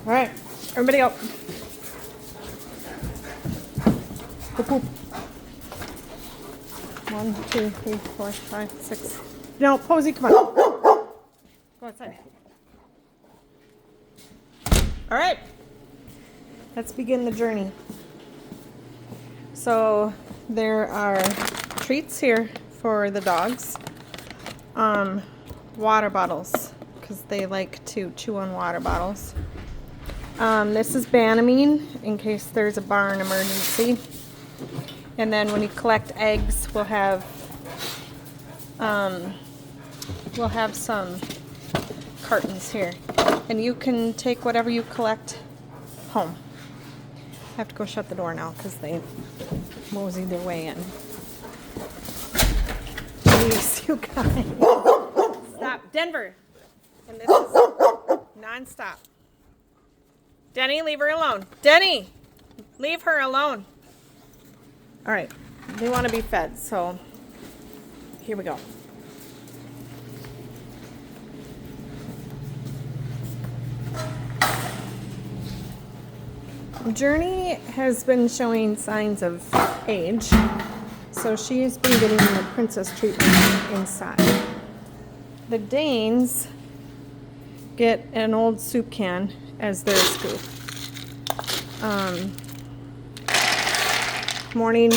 All right, everybody out. Go poop. 1, 2, 3, 4, 5, 6. No, Posey, come on. Go outside. All right, let's begin the journey. So there are treats here for the dogs. Water bottles, because they like to chew on water bottles. This is Banamine, in case there's a barn emergency. And then when you collect eggs, we'll have some cartons here. And you can take whatever you collect home. I have to go shut the door now because they mosey their way in. Jeez, you guys. Stop. Denver. And this is non-stop. Denny, leave her alone. Denny, leave her alone. All right. They want to be fed, so here we go. Journey has been showing signs of age, so she has been getting the princess treatment inside. The Danes get an old soup can as their scoop. Morning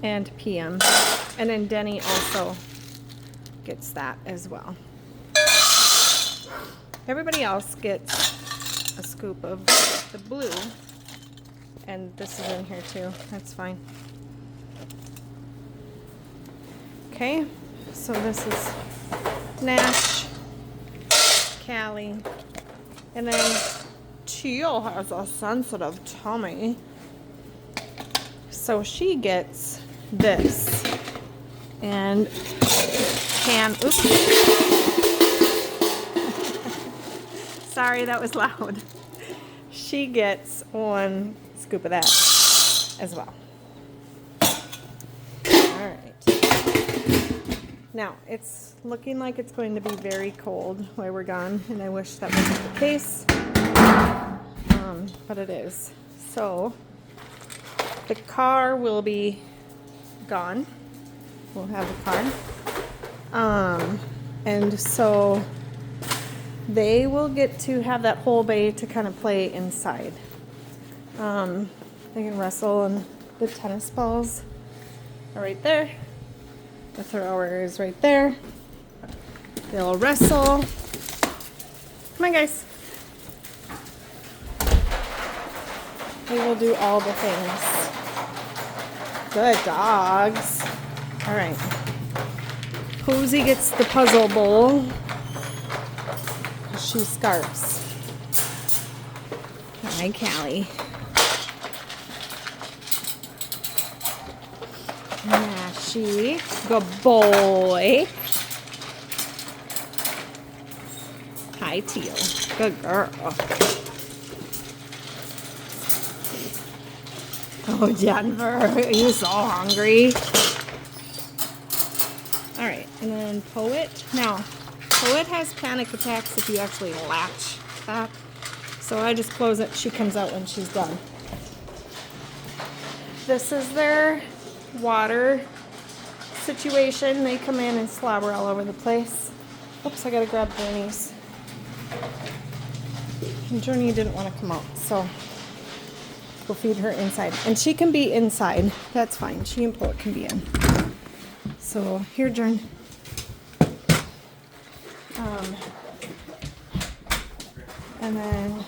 and PM. And then Denny also gets that as well. Everybody else gets a scoop of the blue, and this is in here too. That's fine. Okay, so this is Nash, Callie, and then Teal has a sensitive tummy, so she gets this and oops. Sorry, that was loud. She gets one scoop of that as well. All right. Now, it's looking like it's going to be very cold while we're gone, and I wish that wasn't the case, but it is. So, the car will be gone. We'll have the car. And so they will get to have that whole bay to kind of play inside. They can wrestle, and the tennis balls are right there. The thrower is right there. They'll wrestle. Come on, guys. They will do all the things. Good dogs. All right. Posey gets the puzzle bowl. She scarps. Hi, Callie. Nashy. Good boy. Hi, Teal. Good girl. Oh, Denver, you're so hungry. All right, and then Poet. Now, Poet has panic attacks if you actually latch that. So I just close it. She comes out when she's done. This is their water situation. They come in and slobber all over the place. Oops, I gotta grab Journey's. And Journey didn't want to come out, so we'll feed her inside. And she can be inside. That's fine. She and Poet can be in. So here, Journey. And then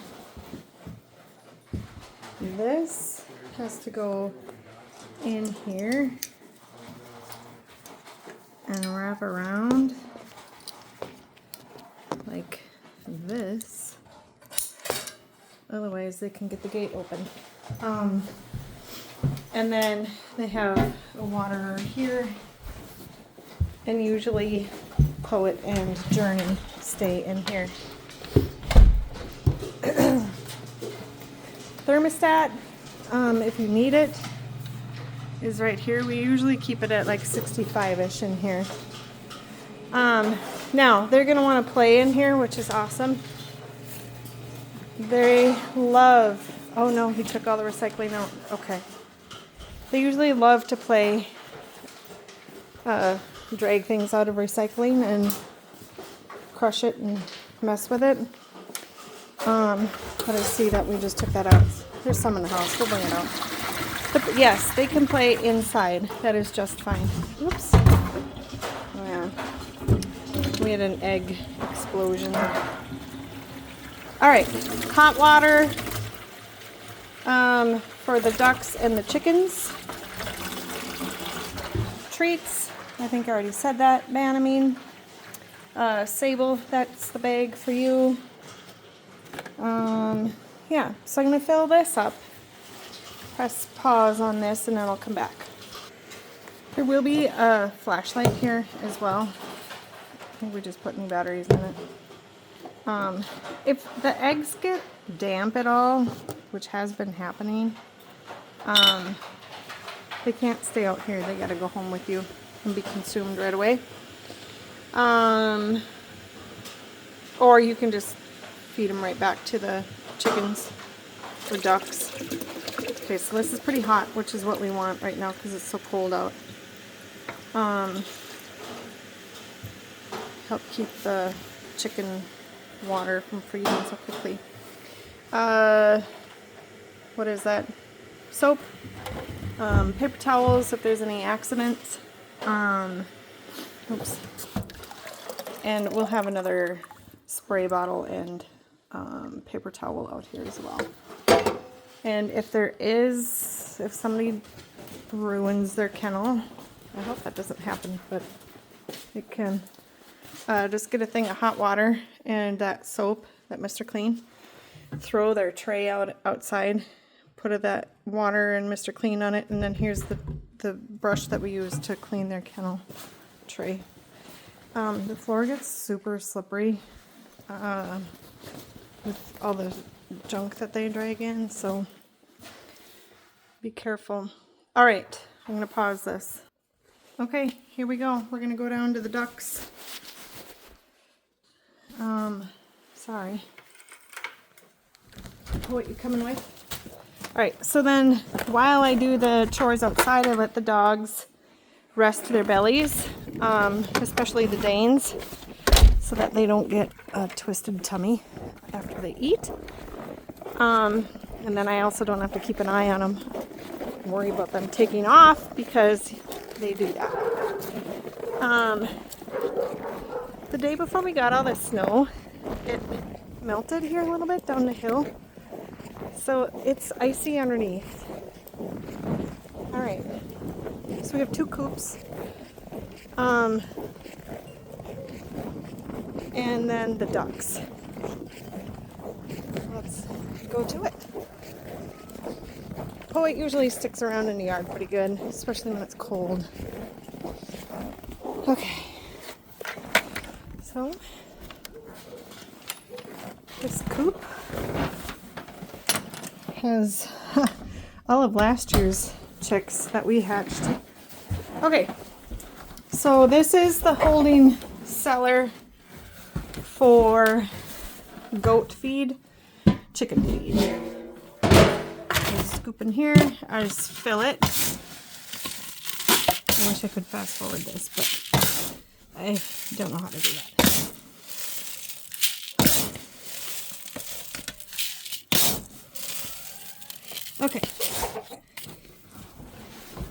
this has to go in here and wrap around like this. Otherwise they can get the gate open. And then they have a water here, and usually Poet and Journey stay in here. Thermostat, if you need it, is right here. We usually keep it at like 65-ish in here. Now, they're going to want to play in here, which is awesome. They love, oh no, he took all the recycling out. Okay. They usually love to play, drag things out of recycling and crush it and mess with it. But I see that we just took that out. There's some in the house. We'll bring it out. But yes, they can play inside. That is just fine. Oops. Oh yeah. We had an egg explosion. All right, hot water for the ducks and the chickens. Treats, I think I already said that. Banamine. Sable, that's the bag for you. Yeah, so I'm going to fill this up. Press pause on this and then I'll come back. There will be a flashlight here as well. I think we just put new batteries in it. If the eggs get damp at all, which has been happening, they can't stay out here. They got to go home with you and be consumed right away. Or you can just feed them right back to the chickens or ducks. Okay, so this is pretty hot, which is what we want right now because it's so cold out. Help keep the chicken water from freezing so quickly. What is that? Soap, paper towels if there's any accidents. Oops. And we'll have another spray bottle and paper towel out here as well. And if somebody ruins their kennel, I hope that doesn't happen, but it can. Just get a thing of hot water and that soap, that Mr. Clean. Throw their tray outside, put that water and Mr. Clean on it, and then here's the brush that we use to clean their kennel tray. The floor gets super slippery with all the junk that they drag in, so be careful. All right, I'm going to pause this. Okay, here we go. We're going to go down to the ducks. Sorry. What you coming with? All right, so then while I do the chores outside, I let the dogs rest their bellies, especially the Danes, so that they don't get a twisted tummy after they eat. And then I also don't have to keep an eye on them and worry about them taking off because they do that. The day before we got all the snow, it melted here a little bit down the hill. So it's icy underneath. All right. So we have 2 coops. And then the ducks. Let's go to it. Poet usually sticks around in the yard pretty good, especially when it's cold. Okay. So this coop has all of last year's chicks that we hatched. Okay, so this is the holding cellar for goat feed, chicken feed. I scoop in here, I just fill it. I wish I could fast forward this, but I don't know how to do that. Okay.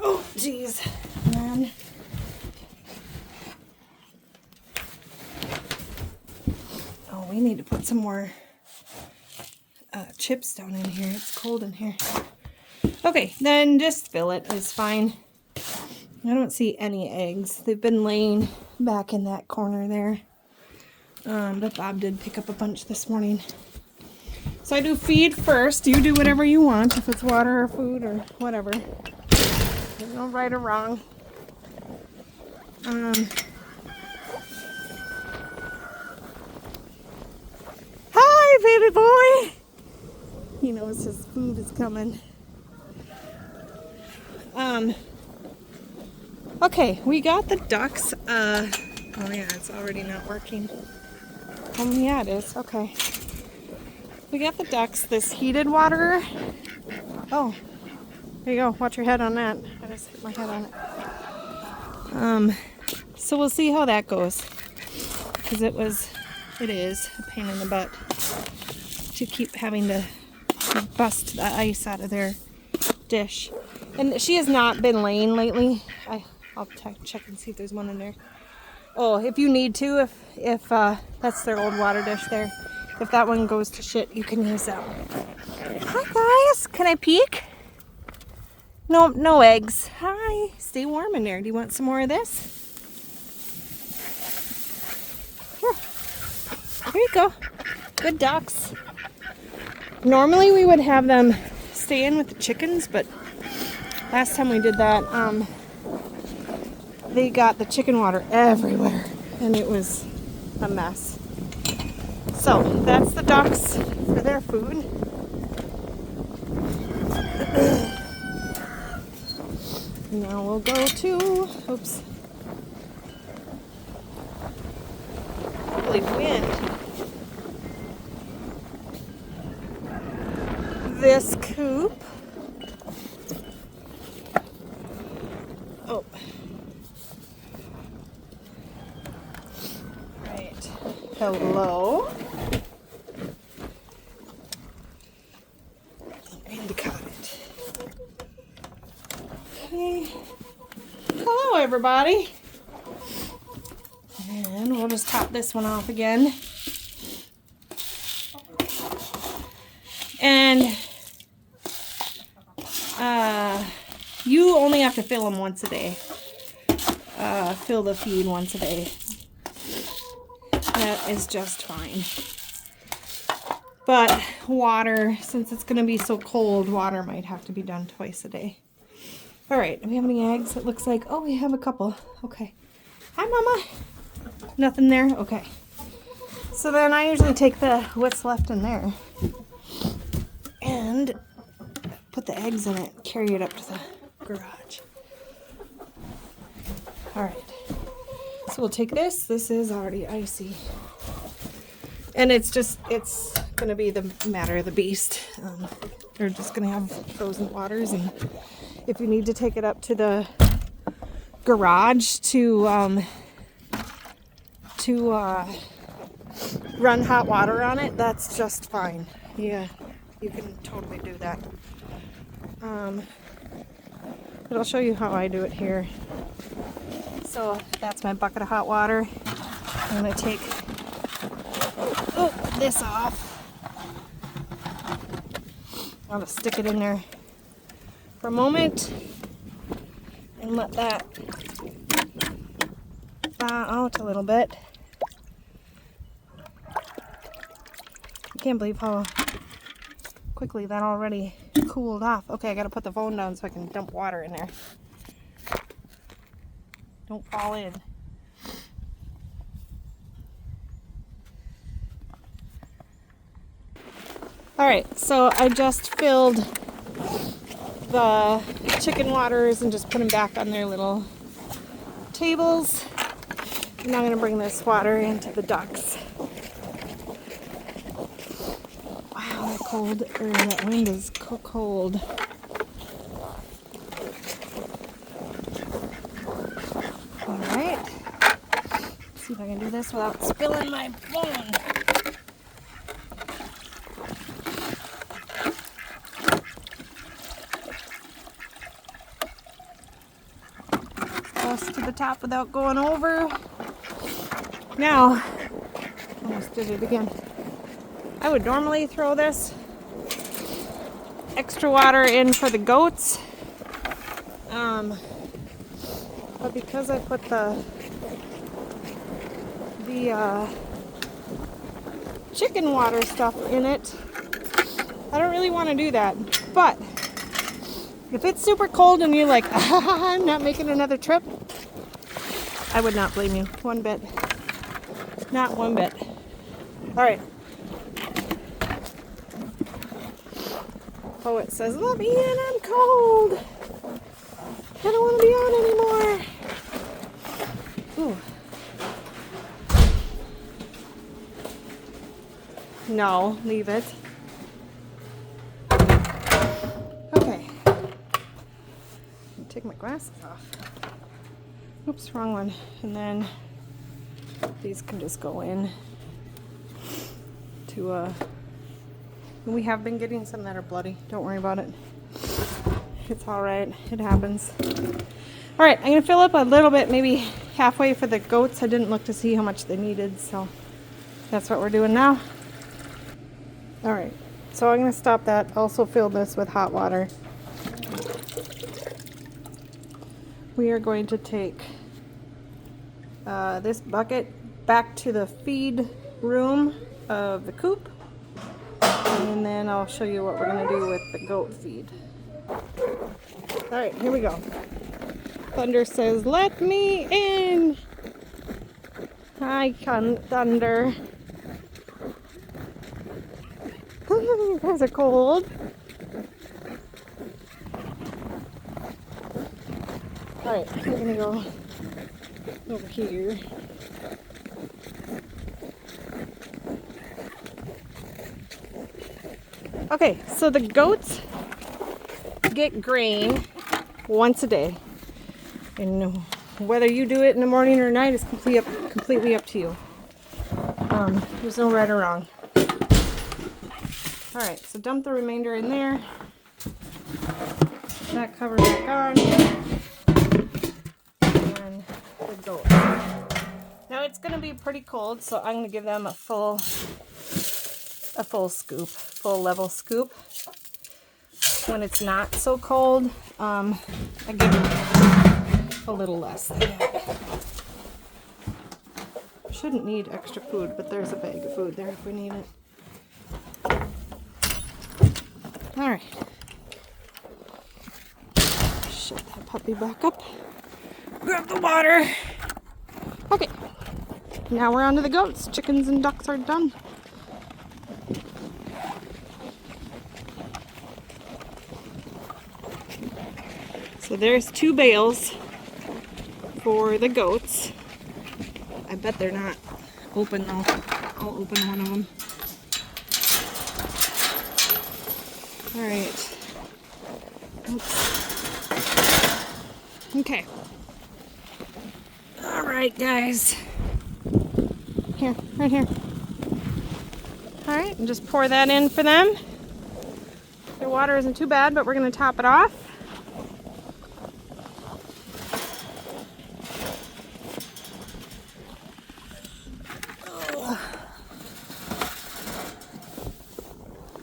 Oh, geez, man. Oh, we need to put some more chips down in here. It's cold in here. Okay, then just fill it. It's fine. I don't see any eggs. They've been laying back in that corner there. But Bob did pick up a bunch this morning. So I do feed first. You do whatever you want, if it's water or food or whatever. There's no right or wrong. Hi, baby boy! He knows his food is coming. Okay, we got the ducks. Oh yeah, it's already not working. Oh yeah, it is. Okay. We got the ducks this heated water. Oh, there you go. Watch your head on that. I just hit my head on it. So we'll see how that goes. Because it is a pain in the butt to keep having to bust the ice out of their dish. And she has not been laying lately. I'll check and see if there's one in there. Oh, if you need to, if that's their old water dish there. If that one goes to shit, you can use that one. Hi guys, can I peek? No eggs. Hi, stay warm in there. Do you want some more of this? Here you go. Good ducks. Normally we would have them stay in with the chickens, but last time we did that, they got the chicken water everywhere, and it was a mess. So that's the ducks for their food. Now we'll go to, oops, holy wind. This coop. Oh. Right. Hello. And caught it. Okay. Hello, everybody. And we'll just top this one off again. And you only have to fill them once a day. Fill the feed once a day. That is just fine. But water, since it's going to be so cold, water might have to be done twice a day. All right, do we have any eggs? It looks like, oh, we have a couple. Okay. Hi, Mama. Nothing there? Okay. So then I usually take what's left in there and put the eggs in it, carry it up to the garage. All right. So we'll take this. This is already icy. And it's going to be the matter of the beast. They're just going to have frozen waters, and if you need to take it up to the garage to run hot water on it, that's just fine. Yeah, you can totally do that. But I'll show you how I do it here. So that's my bucket of hot water. I'm going to take this off. I'll just stick it in there for a moment and let that thaw out a little bit. I can't believe how quickly that already cooled off. Okay, I gotta put the phone down so I can dump water in there. Don't fall in. Alright, so I just filled the chicken waters and just put them back on their little tables. I'm now going to bring this water into the ducks. Wow, that wind is cold. Alright, see if I can do this without spilling my phone. To the top without going over. Now, almost did it again. I would normally throw this extra water in for the goats, but because I put the chicken water stuff in it, I don't really want to do that. But if it's super cold and you're like, I'm not making another trip, I would not blame you one bit. Not one bit. Alright. Oh, it says, let me in, I'm cold. I don't want to be on anymore. Ooh. No, leave it. take my glasses off. Oops, wrong one. And then these can just go in to we have been getting some that are bloody. Don't worry about it. It's all right. It happens. All right, I'm gonna fill up a little bit, maybe halfway for the goats. I didn't look to see how much they needed, so that's what we're doing now. All right, so I'm gonna stop that. Also fill this with hot water. We are going to take this bucket back to the feed room of the coop, and then I'll show you what we're gonna do with the goat feed. All right, here we go. Thunder says, "Let me in." Hi, Thunder. You guys are cold. All right, we're gonna go over here. Okay, so the goats get grain once a day, and whether you do it in the morning or night is completely up to you. There's no right or wrong. All right, so dump the remainder in there. That cover back on, and the goats. Now it's going to be pretty cold, so I'm going to give them a full scoop, full level scoop. When it's not so cold, I give them a little less. Shouldn't need extra food, but there's a bag of food there if we need it. All right. Shut that puppy back up. Grab the water. Okay. Now we're on to the goats. Chickens and ducks are done. So there's 2 bales for the goats. I bet they're not open though. I'll open one of them. All right. Oops. Okay. All right, guys. Here, right here. All right, and just pour that in for them. Their water isn't too bad, but we're going to top it off.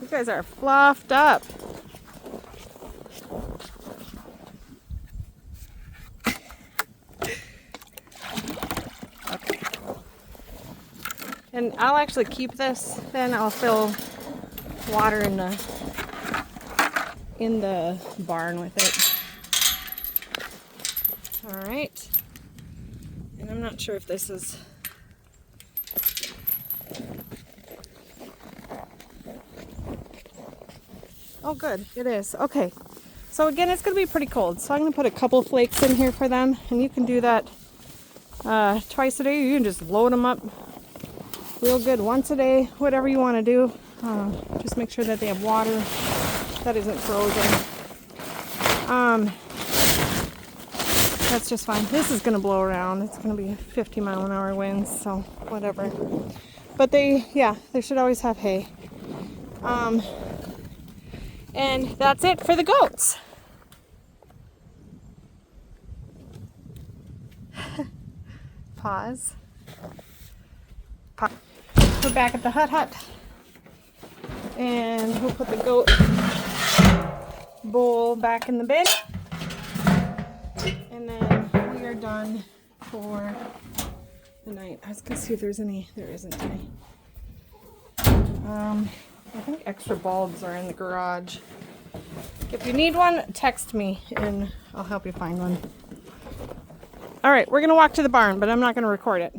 You guys are fluffed up. Okay. And I'll actually keep this, then I'll fill water in the barn with it. All right. And I'm not sure if this is... Oh, good. It is. Okay. So again, it's going to be pretty cold. So I'm going to put a couple flakes in here for them. And you can do that twice a day. You can just load them up real good once a day. Whatever you want to do. Just make sure that they have water that isn't frozen. That's just fine. This is going to blow around. It's going to be 50-mile-an-hour winds. So whatever. But they should always have hay. And that's it for the goats. Pause. We're back at the hut. And we'll put the goat bowl back in the bin. And then we are done for the night. I was going to see if there's any. There isn't any. I think extra bulbs are in the garage. If you need one, text me and I'll help you find one. All right, we're going to walk to the barn, but I'm not going to record it.